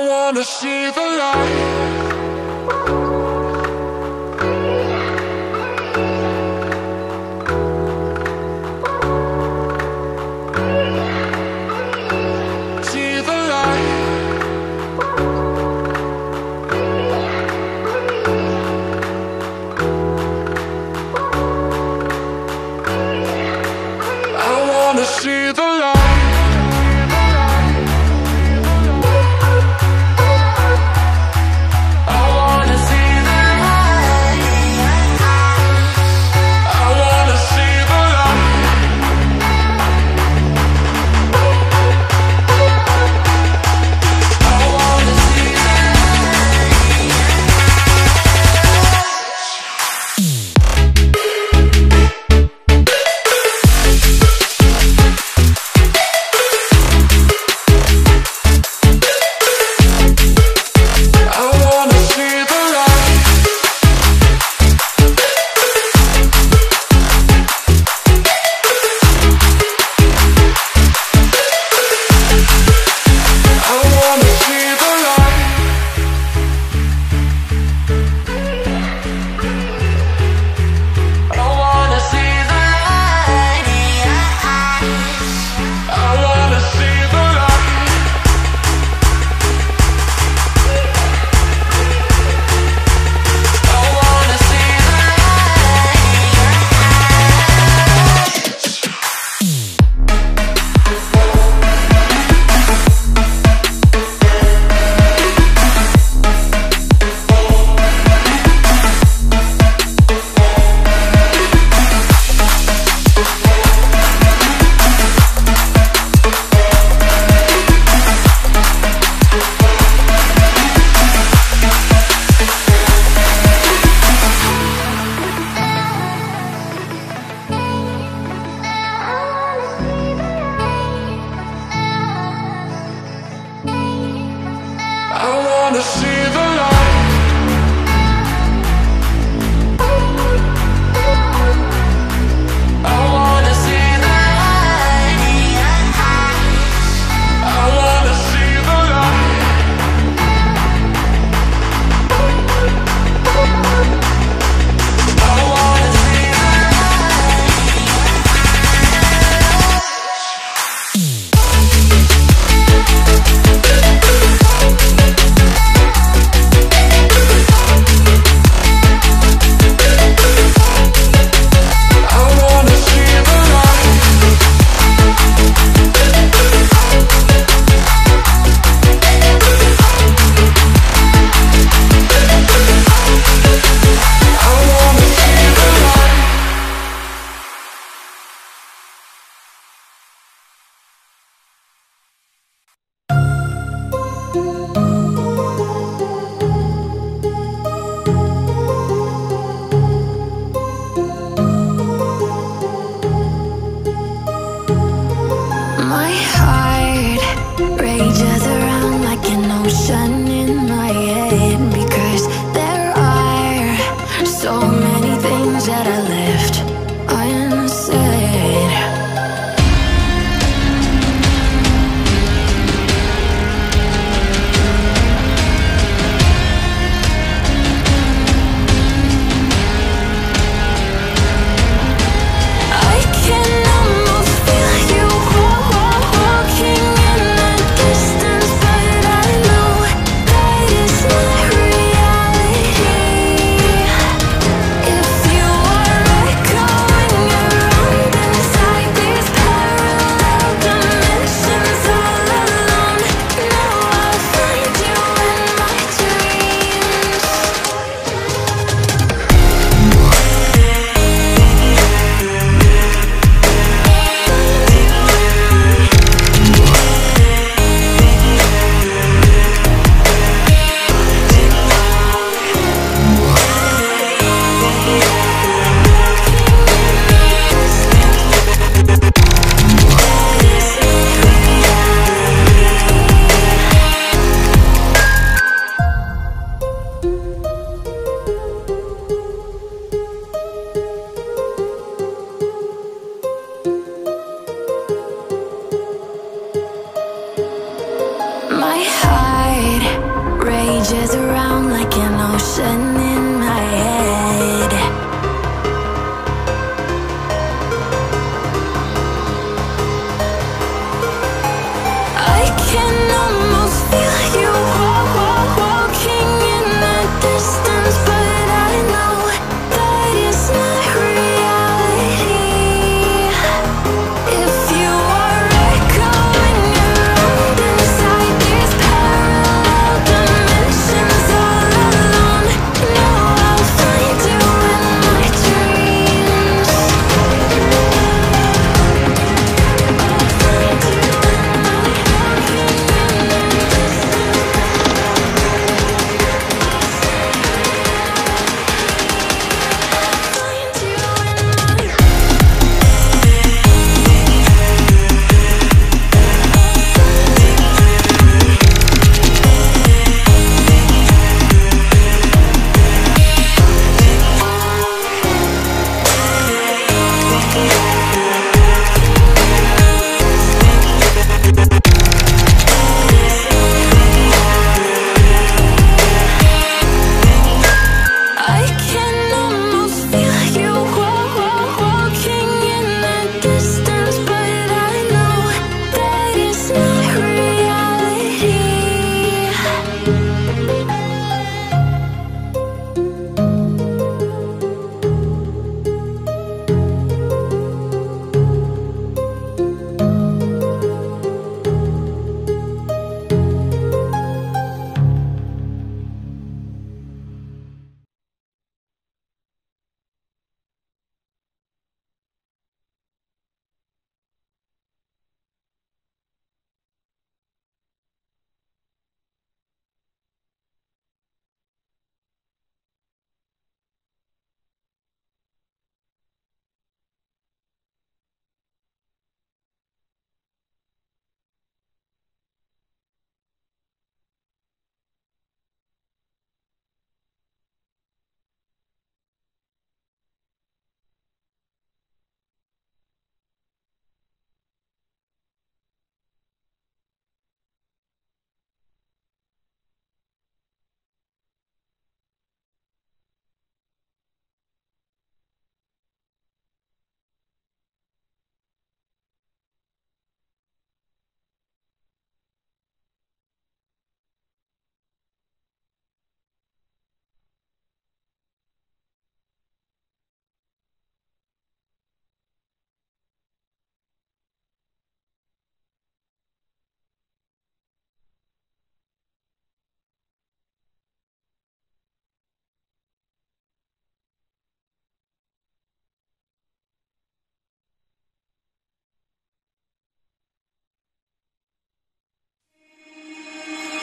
wanna see the light. See the light. I wanna see the light. I wanna see the light. I wanna see the light. I wanna see the light. I wanna see the My heart rages around like an ocean in my head, because there are so many things that I left unsaid. I can almost feel you walking in the dark. rages around like an ocean in my head. I can almost feel you walking in the distance, but I know that it's not reality. If you are echoing around inside these parallel dimensions all alone, know I'll find you in my dreams. I can almost feel you walking in the distance, but I know that it's not reality.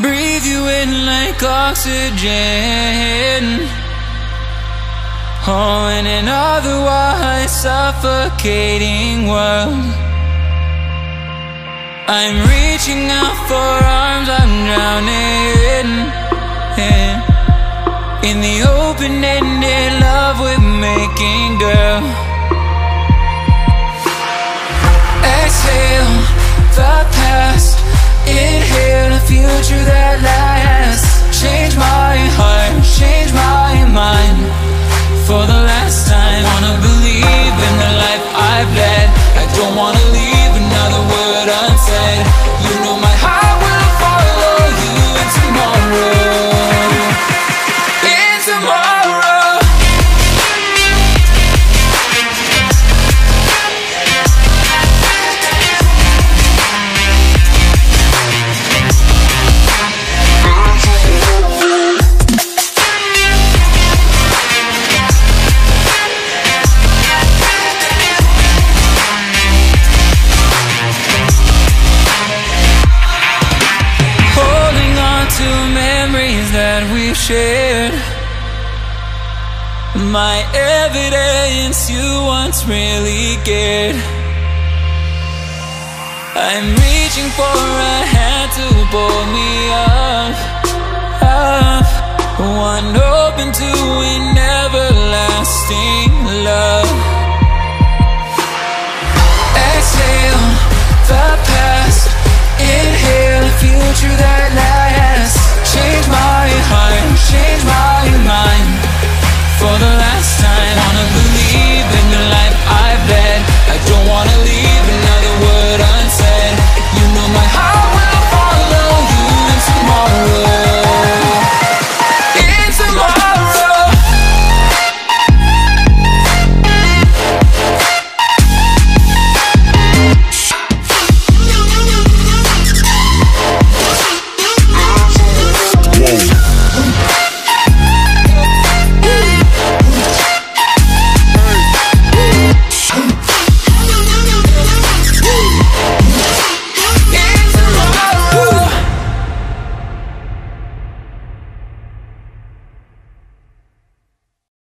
Breathe you in like oxygen. Oh, in an otherwise suffocating world, I'm reaching out for arms, I'm drowning in the open-ended love we're making, girl. Exhale the past, inhale a future that lasts. Change my heart, change my mind. For the last time, wanna believe in the life I've led. I don't wanna leave another word unsaid. You know my heart will follow you in tomorrow. In tomorrow. Shared my evidence you once really cared. I'm reaching for a hand to pull me up, up. One open to an everlasting